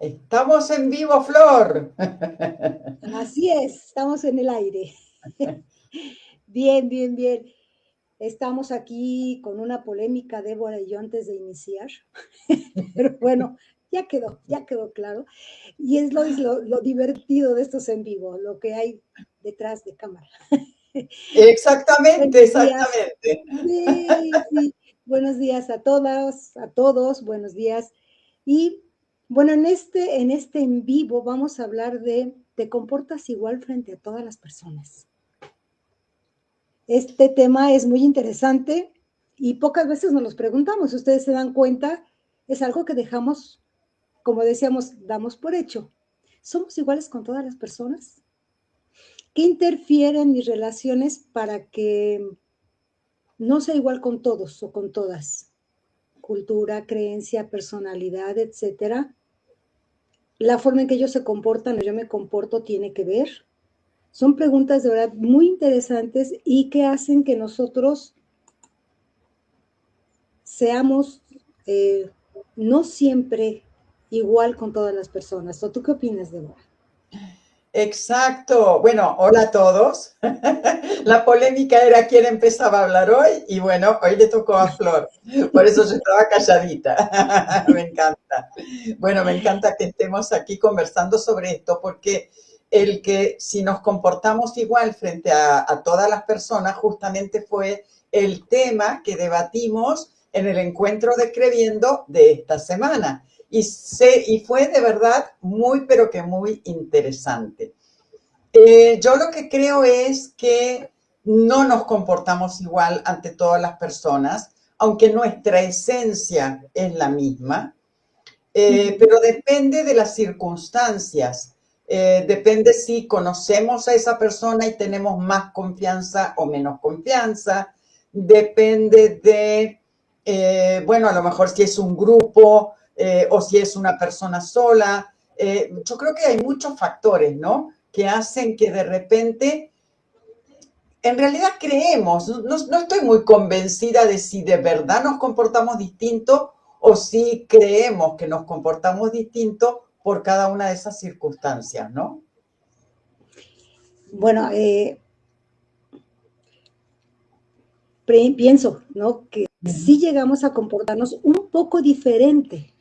Estamos en vivo, Flor. Así es, estamos en el aire. Bien, bien, bien. Estamos aquí con una polémica, Débora y yo, antes de iniciar. Pero bueno, ya quedó claro. Y es lo divertido de estos en vivo, lo que hay detrás de cámara. Exactamente, Buenos días. exactamente. Sí, sí. Buenos días a todas, a todos. Buenos días. Y bueno, en este en vivo vamos a hablar de ¿te comportas igual frente a todas las personas? Este tema es muy interesante y pocas veces nos los preguntamos. Ustedes se dan cuenta, es algo que dejamos, como decíamos, damos por hecho. ¿Somos iguales con todas las personas? ¿Qué interfiere en mis relaciones para que no sea igual con todos o con todas? Cultura, creencia, personalidad, etcétera. La forma en que ellos se comportan o yo me comporto tiene que ver. Son preguntas de verdad muy interesantes y que hacen que nosotros seamos no siempre igual con todas las personas. ¿O tú qué opinas, Débora? Exacto. Bueno, hola a todos. La polémica era quién empezaba a hablar hoy y bueno, hoy le tocó a Flor. Por eso yo estaba calladita. Me encanta. Bueno, me encanta que estemos aquí conversando sobre esto porque el que si nos comportamos igual frente a todas las personas justamente fue el tema que debatimos en el encuentro de Creviendo de esta semana. Y fue de verdad muy, pero que muy interesante. Yo lo que creo es que no nos comportamos igual ante todas las personas, aunque nuestra esencia es la misma, Uh -huh. pero depende de las circunstancias. Depende si conocemos a esa persona y tenemos más confianza o menos confianza. Depende de, bueno, a lo mejor si es un grupo o si es una persona sola. Yo creo que hay muchos factores, ¿no? Que hacen que de repente, en realidad creemos, no estoy muy convencida de si de verdad nos comportamos distinto o si creemos que nos comportamos distinto por cada una de esas circunstancias, ¿no? Bueno, pienso, ¿no? Que sí llegamos a comportarnos un poco diferente,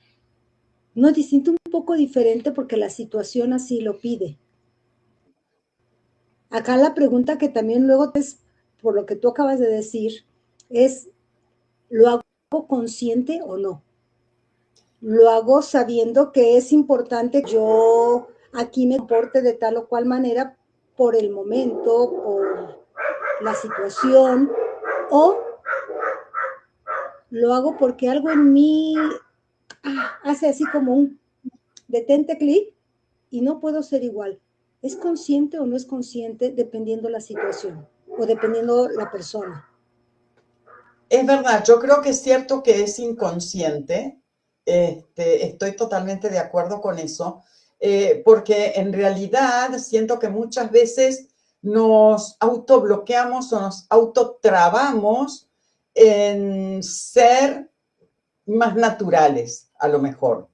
no distinto, un poco diferente porque la situación así lo pide. Acá la pregunta que también luego es, por lo que tú acabas de decir, es, ¿lo hago consciente o no? Lo hago sabiendo que es importante que yo aquí me comporte de tal o cual manera por el momento, por la situación, o lo hago porque algo en mí hace así como un detente clic y no puedo ser igual. ¿Es consciente o no es consciente dependiendo la situación o dependiendo la persona? Es verdad, yo creo que es cierto que es inconsciente, estoy totalmente de acuerdo con eso, porque en realidad siento que muchas veces nos autobloqueamos o nos autotrabamos en ser más naturales, a lo mejor.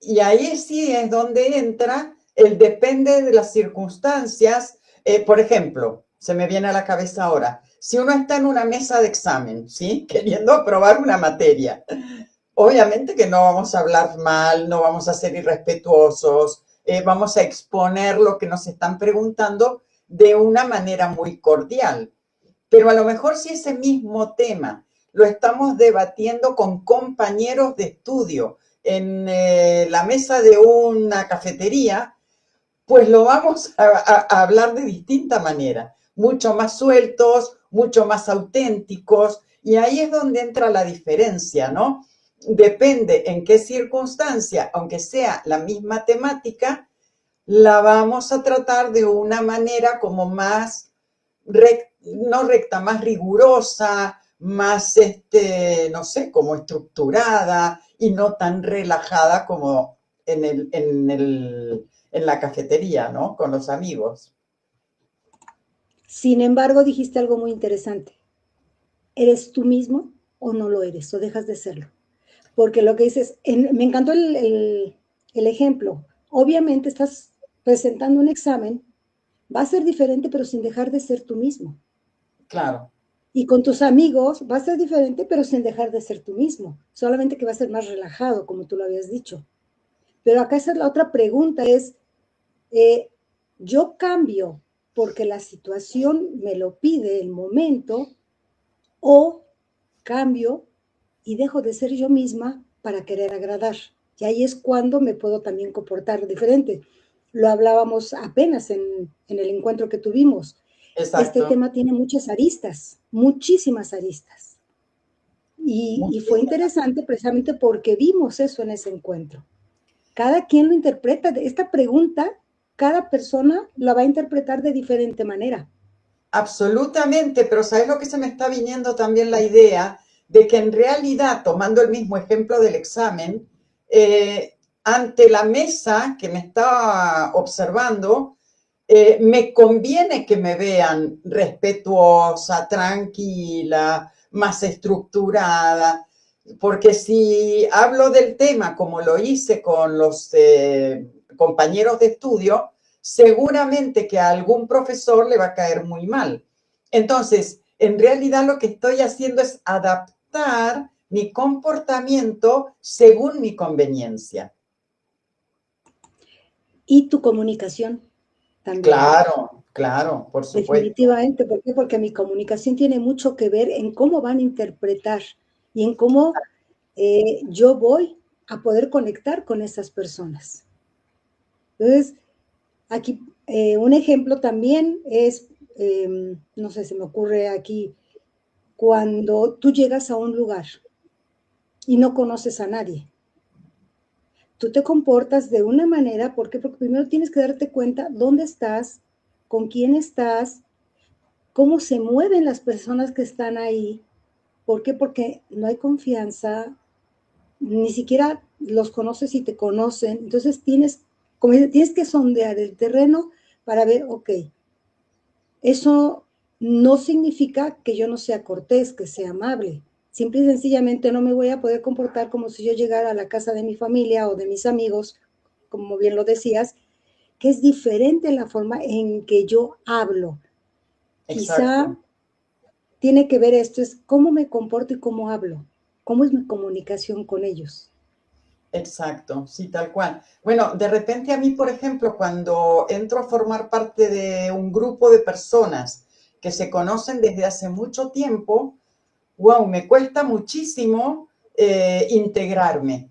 Y ahí sí es donde entra el depende de las circunstancias. Por ejemplo, se me viene a la cabeza ahora, si uno está en una mesa de examen, ¿sí? Queriendo aprobar una materia, obviamente que no vamos a hablar mal, no vamos a ser irrespetuosos, vamos a exponer lo que nos están preguntando de una manera muy cordial. Pero a lo mejor si ese mismo tema lo estamos debatiendo con compañeros de estudio en la mesa de una cafetería, pues lo vamos a hablar de distinta manera, mucho más sueltos, mucho más auténticos, y ahí es donde entra la diferencia, ¿no? Depende en qué circunstancia, aunque sea la misma temática, la vamos a tratar de una manera como más no recta, más rigurosa, más, no sé, como estructurada y no tan relajada como en la cafetería, ¿no? Con los amigos. Sin embargo, dijiste algo muy interesante. ¿Eres tú mismo o no lo eres o dejas de serlo? Porque lo que dices, me encantó El ejemplo, obviamente estás presentando un examen, va a ser diferente, pero sin dejar de ser tú mismo. Claro, Y con tus amigos va a ser diferente, pero sin dejar de ser tú mismo. Solamente que va a ser más relajado, como tú lo habías dicho. Pero acá esa es la otra pregunta, es, eh, yo cambio porque la situación me lo pide el momento o cambio y dejo de ser yo misma para querer agradar. Y ahí es cuando me puedo también comportar diferente. Lo hablábamos apenas en el encuentro que tuvimos. Este exacto. tema tiene muchas aristas, muchísimas aristas. Y fue Muchísimas. interesante precisamente porque vimos eso en ese encuentro. Cada quien lo interpreta. Esta pregunta, cada persona la va a interpretar de diferente manera. Absolutamente, pero ¿sabes lo que se me está viniendo también la idea de que en realidad, tomando el mismo ejemplo del examen, ante la mesa que me está observando, me conviene que me vean respetuosa, tranquila, más estructurada, porque si hablo del tema como lo hice con los compañeros de estudio, seguramente que a algún profesor le va a caer muy mal. Entonces, en realidad lo que estoy haciendo es adaptar mi comportamiento según mi conveniencia. Y tu comunicación también. Claro, claro, por supuesto. Definitivamente, ¿por qué? Porque mi comunicación tiene mucho que ver en cómo van a interpretar y en cómo yo voy a poder conectar con esas personas. Entonces, aquí un ejemplo también es, no sé, se me ocurre aquí, cuando tú llegas a un lugar y no conoces a nadie, tú te comportas de una manera, ¿por qué? Porque primero tienes que darte cuenta dónde estás, con quién estás, cómo se mueven las personas que están ahí. ¿Por qué? Porque no hay confianza, ni siquiera los conoces y te conocen. Entonces tienes, como dice, tienes que sondear el terreno para ver, ok, eso no significa que yo no sea cortés, que sea amable. Simple y sencillamente no me voy a poder comportar como si yo llegara a la casa de mi familia o de mis amigos, como bien lo decías, que es diferente la forma en que yo hablo. Quizá Exacto. tiene que ver esto, es cómo me comporto y cómo hablo, cómo es mi comunicación con ellos. Exacto, sí, tal cual. Bueno, de repente a mí, por ejemplo, cuando entro a formar parte de un grupo de personas que se conocen desde hace mucho tiempo, wow, me cuesta muchísimo integrarme.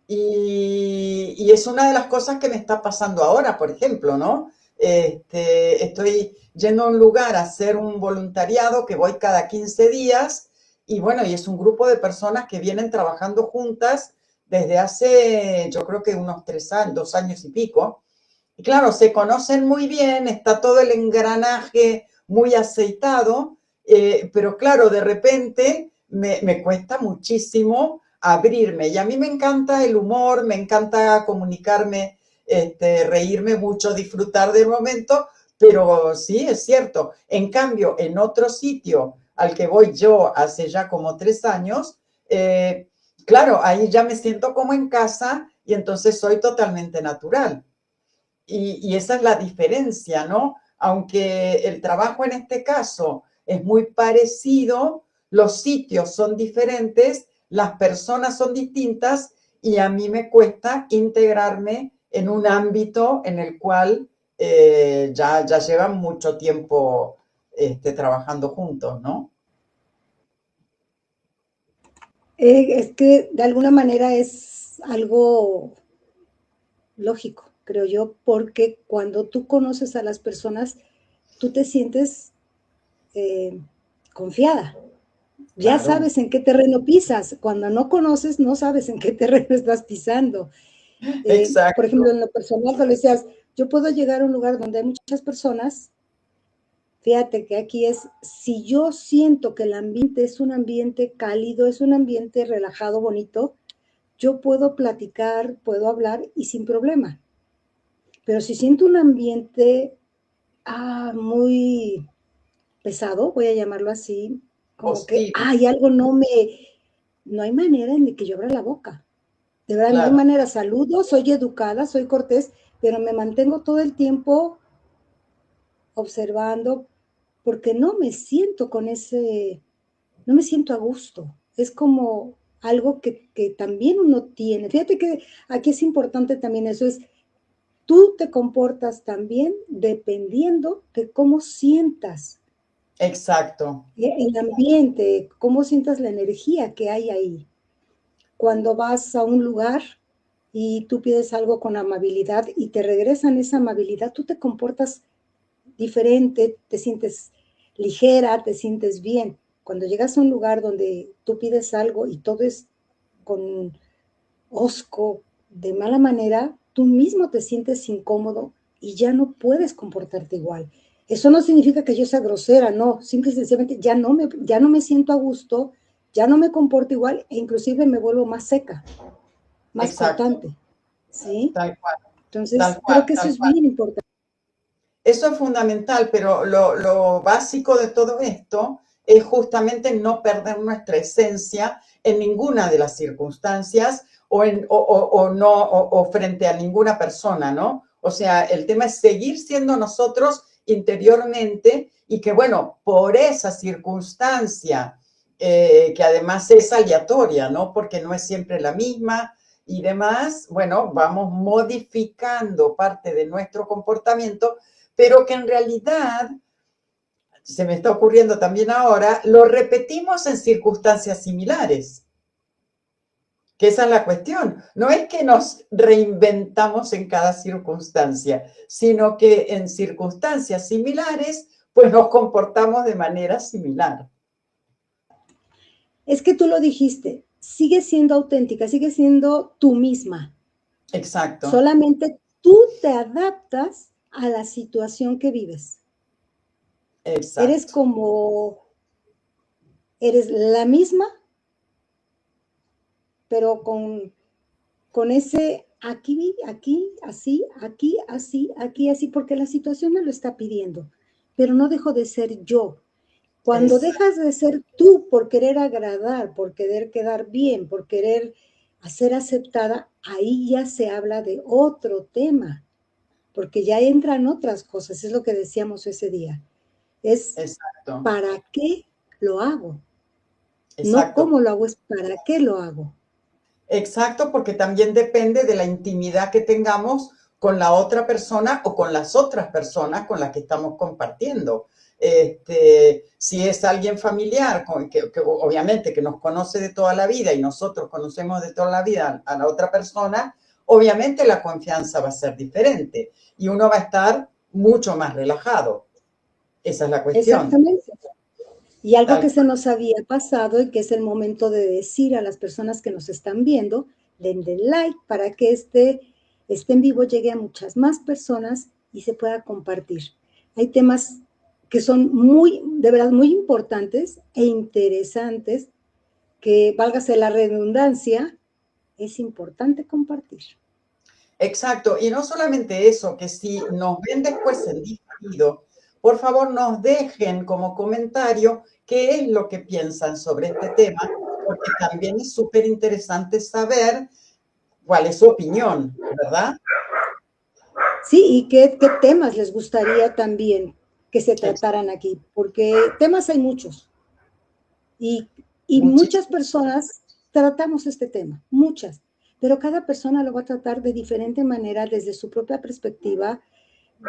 Y es una de las cosas que me está pasando ahora, por ejemplo, ¿no? Estoy yendo a un lugar a hacer un voluntariado que voy cada 15 días y bueno, y es un grupo de personas que vienen trabajando juntas desde hace, yo creo que unos 3 años, 2 años y pico. Y claro, se conocen muy bien, está todo el engranaje muy aceitado, pero claro, de repente me cuesta muchísimo abrirme. Y a mí me encanta el humor, me encanta comunicarme, reírme mucho, disfrutar del momento, pero sí, es cierto. En cambio, en otro sitio al que voy yo hace ya como 3 años, claro, ahí ya me siento como en casa y entonces soy totalmente natural. Y esa es la diferencia, ¿no? Aunque el trabajo en este caso es muy parecido, los sitios son diferentes, las personas son distintas y a mí me cuesta integrarme en un ámbito en el cual ya llevan mucho tiempo trabajando juntos, ¿no? Es que de alguna manera es algo lógico, creo yo, porque cuando tú conoces a las personas, tú te sientes eh, confiada. Ya Claro, sabes en qué terreno pisas. Cuando no conoces, no sabes en qué terreno estás pisando. Por ejemplo, exacto, en lo personal, tú le decías, yo puedo llegar a un lugar donde hay muchas personas. Fíjate que aquí es, si yo siento que el ambiente es un ambiente cálido, es un ambiente relajado, bonito, yo puedo platicar, puedo hablar y sin problema. Pero si siento un ambiente muy pesado, voy a llamarlo así, como que hostil, hay algo no hay manera en que yo abra la boca. De verdad, no hay claro, manera, saludo, soy educada, soy cortés, pero me mantengo todo el tiempo observando porque no me siento con ese, no me siento a gusto. Es como algo que también uno tiene. Fíjate que aquí es importante también eso, es tú te comportas también dependiendo de cómo sientas exacto, el ambiente, cómo sientas la energía que hay ahí. Cuando vas a un lugar y tú pides algo con amabilidad y te regresan esa amabilidad, tú te comportas diferente, te sientes ligera, te sientes bien. Cuando llegas a un lugar donde tú pides algo y todo es con osco, de mala manera, tú mismo te sientes incómodo y ya no puedes comportarte igual. Eso no significa que yo sea grosera, no, simple y sencillamente ya no me siento a gusto, ya no me comporto igual e inclusive me vuelvo más seca, más exacto, cortante, ¿sí? tal cual, Entonces, tal cual, creo que eso tal es cual. bien importante. Eso es fundamental, pero lo básico de todo esto es justamente no perder nuestra esencia en ninguna de las circunstancias o no, o frente a ninguna persona, ¿no? O sea, el tema es seguir siendo nosotros interiormente y que, bueno, por esa circunstancia, que además es aleatoria, ¿no? Porque no es siempre la misma y demás, bueno, vamos modificando parte de nuestro comportamiento, pero que en realidad, se me está ocurriendo también ahora, lo repetimos en circunstancias similares, que esa es la cuestión. No es que nos reinventamos en cada circunstancia, sino que en circunstancias similares, pues nos comportamos de manera similar. Es que tú lo dijiste, sigue siendo auténtica, sigue siendo tú misma. Exacto, Solamente tú te adaptas a la situación que vives. Eres exacto, como, eres la misma, pero con ese aquí, así, porque la situación me lo está pidiendo, pero no dejo de ser yo. Cuando exacto. dejas de ser tú por querer agradar, por querer quedar bien, por querer ser aceptada, ahí ya se habla de otro tema, porque ya entran otras cosas, es lo que decíamos ese día. Es Exacto, para qué lo hago, no exacto. cómo lo hago, es para qué lo hago. Exacto, porque también depende de la intimidad que tengamos con la otra persona o con las otras personas con las que estamos compartiendo. Si es alguien familiar, que obviamente que nos conoce de toda la vida y nosotros conocemos de toda la vida a la otra persona, obviamente la confianza va a ser diferente y uno va a estar mucho más relajado. Esa es la cuestión. Exactamente. Y algo Tal que se nos había pasado y que es el momento de decir a las personas que nos están viendo, denle like para que este en vivo llegue a muchas más personas y se pueda compartir. Hay temas que son muy, de verdad, muy importantes e interesantes, que, válgase la redundancia, es importante compartir. Exacto, y no solamente eso, que si nos ven después en diferido, por favor nos dejen como comentario qué es lo que piensan sobre este tema, porque también es súper interesante saber cuál es su opinión, ¿verdad? Sí, y qué temas les gustaría también que se Ex- trataran aquí, porque temas hay muchos. Y, y muchas Muchísimo. personas tratamos este tema, muchas, pero cada persona lo va a tratar de diferente manera, desde su propia perspectiva,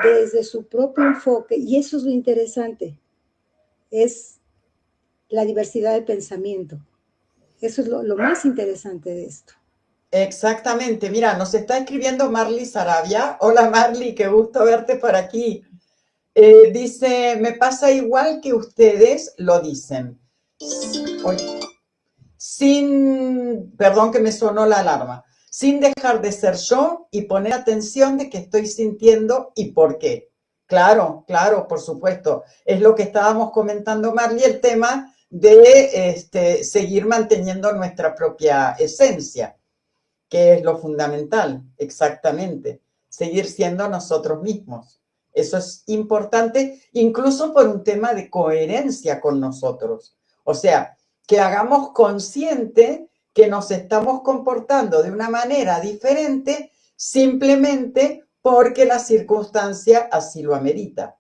desde su propio enfoque, y eso es lo interesante, es la diversidad de pensamiento. Eso es lo más interesante de esto. Exactamente, mira, nos está escribiendo Marly Sarabia. Hola Marly, qué gusto verte por aquí. Dice, me pasa igual que ustedes lo dicen. Oye, perdón que me sonó la alarma, sin dejar de ser yo y poner atención de qué estoy sintiendo y por qué. Claro, claro, por supuesto. Es lo que estábamos comentando, Marley, el tema de seguir manteniendo nuestra propia esencia, que es lo fundamental, exactamente. Seguir siendo nosotros mismos. Eso es importante, incluso por un tema de coherencia con nosotros. O sea, que hagamos consciente que nos estamos comportando de una manera diferente simplemente porque la circunstancia así lo amerita.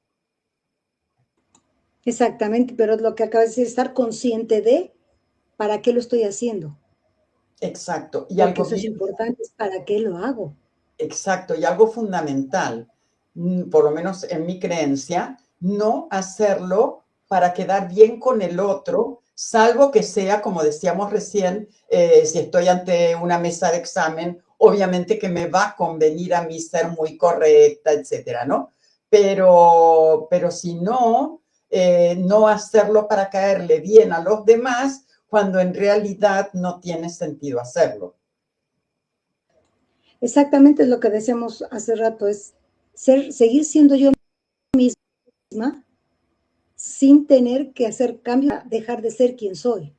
Exactamente, pero es lo que acabas de decir, estar consciente de para qué lo estoy haciendo. Exacto. Y Porque algo eso es bien, importante, es para qué lo hago. exacto, y algo fundamental, por lo menos en mi creencia, no hacerlo para quedar bien con el otro, salvo que sea, como decíamos recién, si estoy ante una mesa de examen, obviamente que me va a convenir a mí ser muy correcta, etcétera, ¿no? Pero si no, no hacerlo para caerle bien a los demás, cuando en realidad no tiene sentido hacerlo. Exactamente es lo que decíamos hace rato, es seguir siendo yo misma sin tener que hacer cambios, dejar de ser quien soy.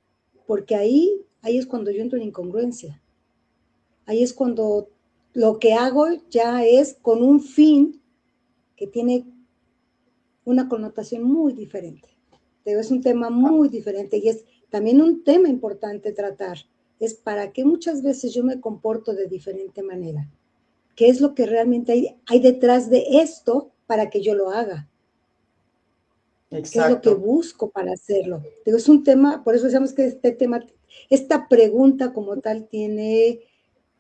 Porque ahí es cuando yo entro en incongruencia. Ahí es cuando lo que hago ya es con un fin que tiene una connotación muy diferente. Es un tema muy diferente y es también un tema importante tratar. Es para qué muchas veces yo me comporto de diferente manera. ¿Qué es lo que realmente hay detrás de esto para que yo lo haga? ¿Qué es lo que Exacto. busco para hacerlo? Es un tema, por eso decíamos que este tema, esta pregunta como tal tiene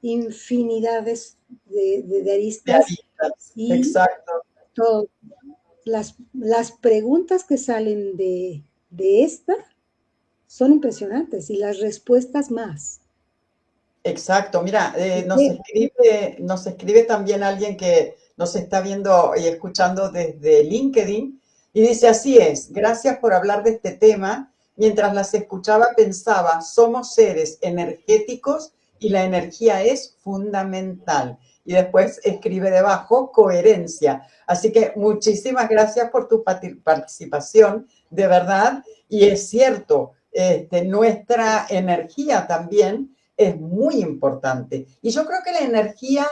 infinidades de De aristas aristas. y Exacto. todo, las preguntas que salen de esta son impresionantes y las respuestas más. Exacto, mira, ¿Y qué? nos escribe también alguien que nos está viendo y escuchando desde LinkedIn y dice, así es, gracias por hablar de este tema. Mientras las escuchaba pensaba, somos seres energéticos y la energía es fundamental. Y después escribe debajo, coherencia. Así que muchísimas gracias por tu participación, de verdad. Y es cierto, nuestra energía también es muy importante. Y yo creo que la energía,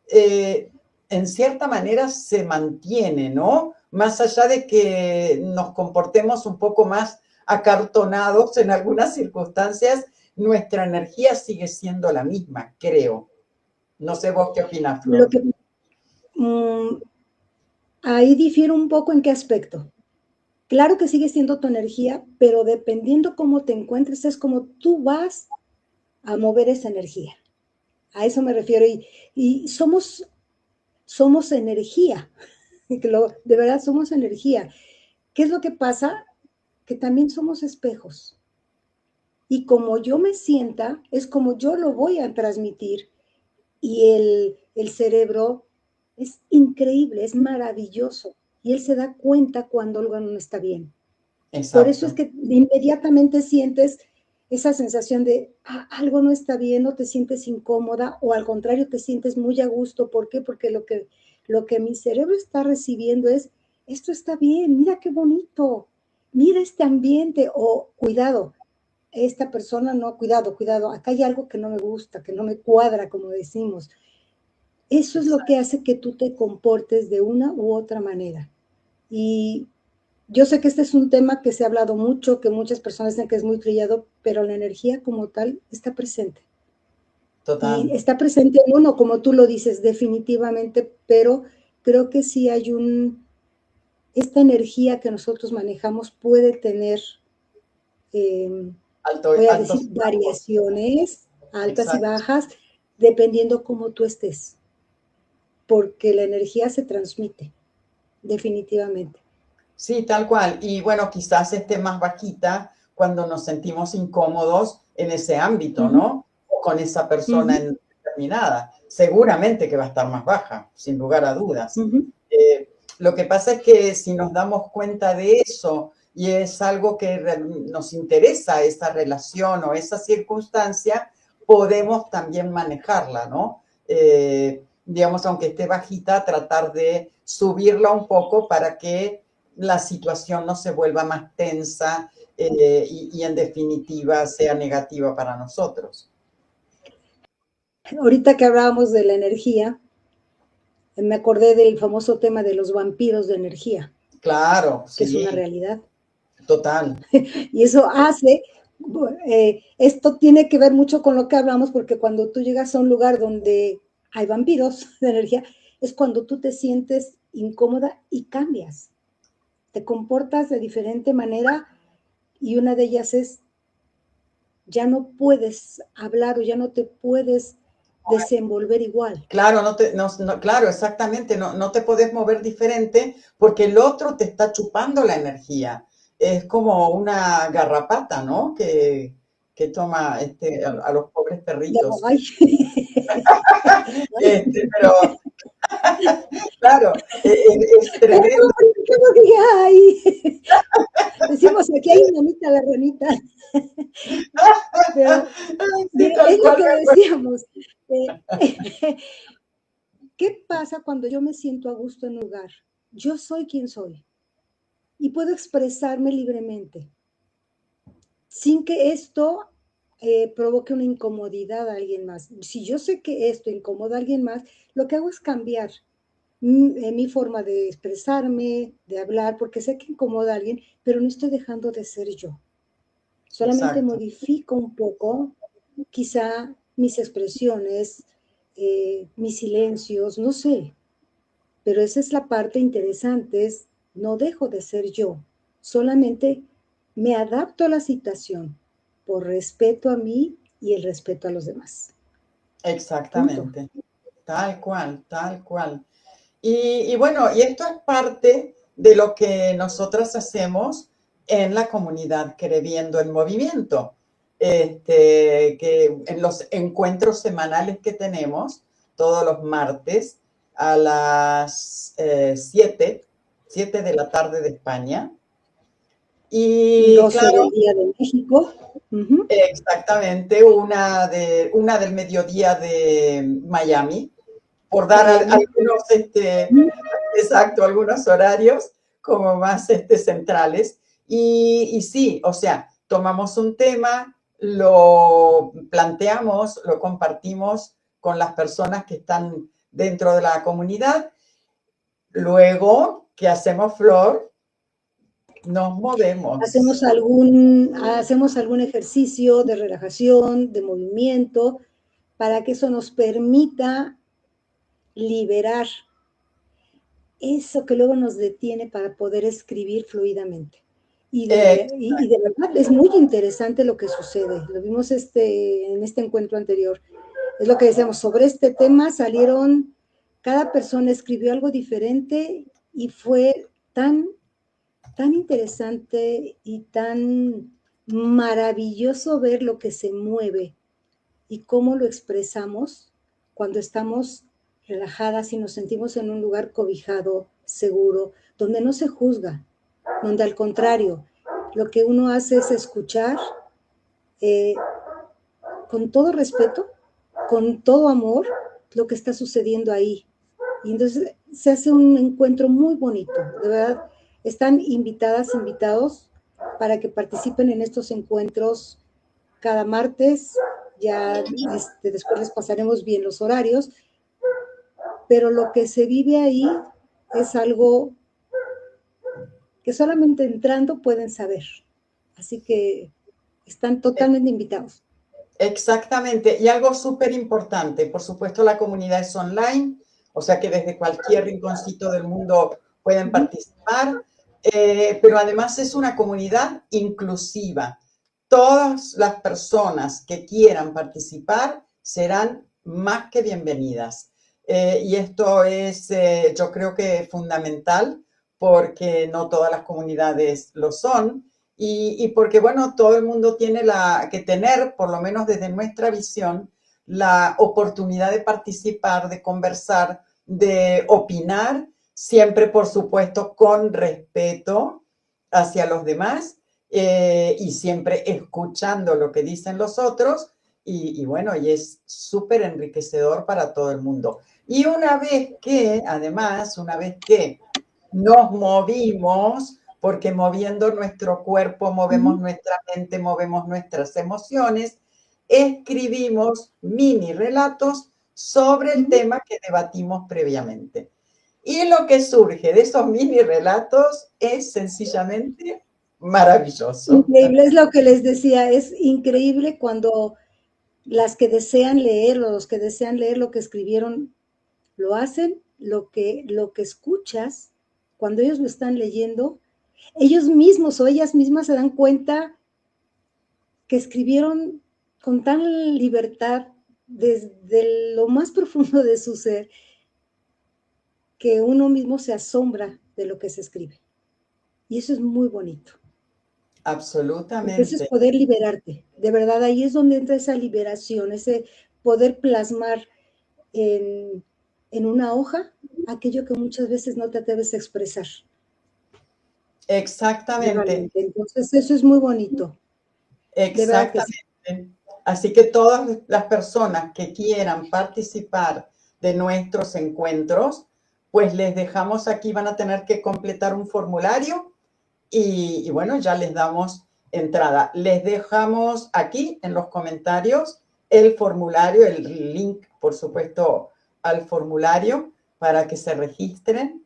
eh, en cierta manera, se mantiene, ¿no? Más allá de que nos comportemos un poco más acartonados en algunas circunstancias, nuestra energía sigue siendo la misma, creo. No sé vos qué opinas, Lo Flor. que mm, ahí difiere un poco en qué aspecto. Claro que sigue siendo tu energía, pero dependiendo cómo te encuentres, es como tú vas a mover esa energía. A eso me refiero. Y somos energía. De verdad somos energía. ¿Qué es lo que pasa? Que también somos espejos. Y como yo me sienta, es como yo lo voy a transmitir. Y el cerebro es increíble, es maravilloso. Y él se da cuenta cuando algo no está bien. Por eso es Exacto. que inmediatamente sientes esa sensación de algo no está bien, no te sientes incómoda o al contrario te sientes muy a gusto. ¿Por qué? Porque lo que mi cerebro está recibiendo es, esto está bien, mira qué bonito, mira este ambiente o cuidado, esta persona no, cuidado, acá hay algo que no me gusta, que no me cuadra, como decimos. Eso es lo que Exacto. hace que tú te comportes de una u otra manera. Y yo sé que este es un tema que se ha hablado mucho, que muchas personas dicen que es muy trillado, pero la energía como tal está presente. Y Total. está presente en uno, como tú lo dices, definitivamente, pero creo que sí hay esta energía que nosotros manejamos puede tener, eh, Alto, voy a decir, altos y bajos. variaciones altas y Exacto. bajas, dependiendo cómo tú estés, porque la energía se transmite, definitivamente. Sí, tal cual. Y bueno, quizás esté más bajita cuando nos sentimos incómodos en ese ámbito, Uh -huh, ¿no? O con esa uh persona -huh, en determinada. Seguramente que va a estar más baja, sin lugar a uh dudas. -huh. Lo que pasa es que si nos damos cuenta de eso y es algo que nos interesa, esa relación o esa circunstancia, podemos también manejarla, ¿no? Digamos, aunque esté bajita, tratar de subirla un poco para que la situación no se vuelva más tensa y en definitiva sea negativa para nosotros. Ahorita que hablábamos de la energía, me acordé del famoso tema de los vampiros de energía, Claro, que es una sí, realidad. total. Y eso hace Esto tiene que ver mucho con lo que hablamos, porque cuando tú llegas a un lugar donde hay vampiros de energía, es cuando tú te sientes incómoda y cambias, te comportas de diferente manera, y una de ellas es, ya no puedes hablar o ya no te puedes desenvolver igual. Claro, claro, exactamente, no te podés mover diferente porque el otro te está chupando la energía. Es como una garrapata, ¿no? Que toma a los pobres perritos. Ay, Pero claro, es tremendo. ay. Decimos, aquí hay mamita la ranita. Pero Sí, mire, tal es lo cual que me acuerdo. decíamos. ¿Qué pasa cuando yo me siento a gusto en un lugar? Yo soy quien soy y puedo expresarme libremente sin que esto provoque una incomodidad a alguien más. Si yo sé que esto incomoda a alguien más, lo que hago es cambiar mi forma de expresarme, de hablar, porque sé que incomoda a alguien, pero no estoy dejando de ser yo. Solamente Exacto, modifico un poco, quizá mis expresiones, mis silencios, no sé, pero esa es la parte interesante, es no dejo de ser yo, solamente me adapto a la situación por respeto a mí y el respeto a los demás. Punto. exactamente. Tal cual, tal cual. Y bueno, y esto es parte de lo que nosotras hacemos en la comunidad Creciendo en Movimiento, que en los encuentros semanales que tenemos todos los martes a las 7 de la tarde de España. Y 12 del claro, día de México. Uh-huh. exactamente, una del mediodía de Miami, por dar Miami. algunos, Uh-huh. exacto, algunos horarios como más centrales. Y sí, o sea, tomamos un tema, lo planteamos, lo compartimos con las personas que están dentro de la comunidad. Luego, ¿qué hacemos, Flor? Nos movemos. Hacemos algún ejercicio de relajación, de movimiento, para que eso nos permita liberar eso que luego nos detiene para poder escribir fluidamente. Y de verdad es muy interesante lo que sucede. Lo vimos en este encuentro anterior. Es lo que decíamos, sobre este tema salieron, cada persona escribió algo diferente y fue tan interesante y tan maravilloso ver lo que se mueve y cómo lo expresamos cuando estamos relajadas y nos sentimos en un lugar cobijado, seguro, donde no se juzga, donde al contrario, lo que uno hace es escuchar eh, con todo respeto, con todo amor, lo que está sucediendo ahí. Y entonces se hace un encuentro muy bonito, de verdad. Están invitadas, invitados para que participen en estos encuentros cada martes. Ya después les pasaremos bien los horarios, pero lo que se vive ahí es algo que solamente entrando pueden saber. Así que están totalmente invitados. Exactamente, y algo súper importante, por supuesto la comunidad es online, o sea que desde cualquier rinconcito del mundo pueden participar, pero además es una comunidad inclusiva. Todas las personas que quieran participar serán más que bienvenidas. Y esto es, yo creo que fundamental, porque no todas las comunidades lo son. Y porque, bueno, todo el mundo tiene que tener, por lo menos desde nuestra visión, la oportunidad de participar, de conversar, de opinar, siempre, por supuesto, con respeto hacia los demás y siempre escuchando lo que dicen los otros. Y bueno, y es súper enriquecedor para todo el mundo. Y una vez que nos movimos, porque moviendo nuestro cuerpo, movemos nuestra mente, movemos nuestras emociones, escribimos mini relatos sobre el tema que debatimos previamente. Y lo que surge de esos mini relatos es sencillamente Maravilloso. Increíble, es lo que les decía, es increíble cuando las que desean leer o los que desean leer lo que escribieron lo hacen, lo que escuchas, cuando ellos lo están leyendo, ellos mismos o ellas mismas se dan cuenta que escribieron con tal libertad desde lo más profundo de su ser que uno mismo se asombra de lo que se escribe. Y eso es muy bonito. Porque eso es Absolutamente. poder liberarte. De verdad, ahí es donde entra esa liberación, ese poder plasmar en una hoja aquello que muchas veces no te atreves a expresar. Exactamente. Realmente. Entonces, eso es muy bonito. De verdad que sí. Exactamente. Así que todas las personas que quieran participar de nuestros encuentros, pues les dejamos aquí, van a tener que completar un formulario y bueno, ya les damos entrada. Les dejamos aquí en los comentarios el formulario, el link, por supuesto, al formulario para que se registren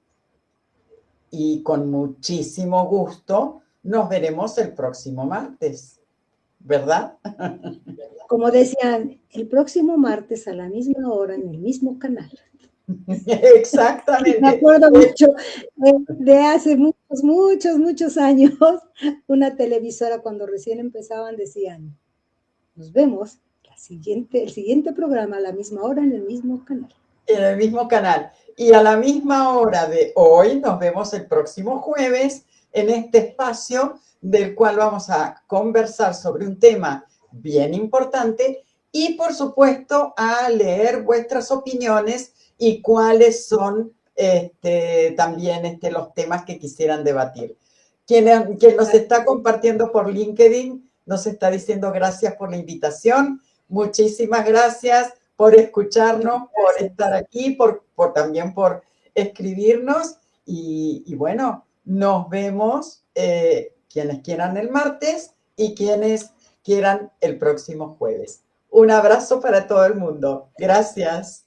y con muchísimo gusto nos veremos el próximo martes, ¿verdad? Como decían, el próximo martes a la misma hora en el mismo canal. Me Exactamente. acuerdo mucho de hace muchos años, una televisora cuando recién empezaban decían, nos vemos el siguiente programa a la misma hora en el mismo canal. En el mismo canal. Y a la misma hora de hoy nos vemos el próximo jueves en este espacio del cual vamos a conversar sobre un tema bien importante y por supuesto a leer vuestras opiniones y cuáles son también los temas que quisieran debatir. Quien nos está compartiendo por LinkedIn nos está diciendo gracias por la invitación. Muchísimas gracias por escucharnos, por estar aquí, también por escribirnos y bueno, nos vemos quienes quieran el martes y quienes quieran el próximo jueves. Un abrazo para todo el mundo. Gracias.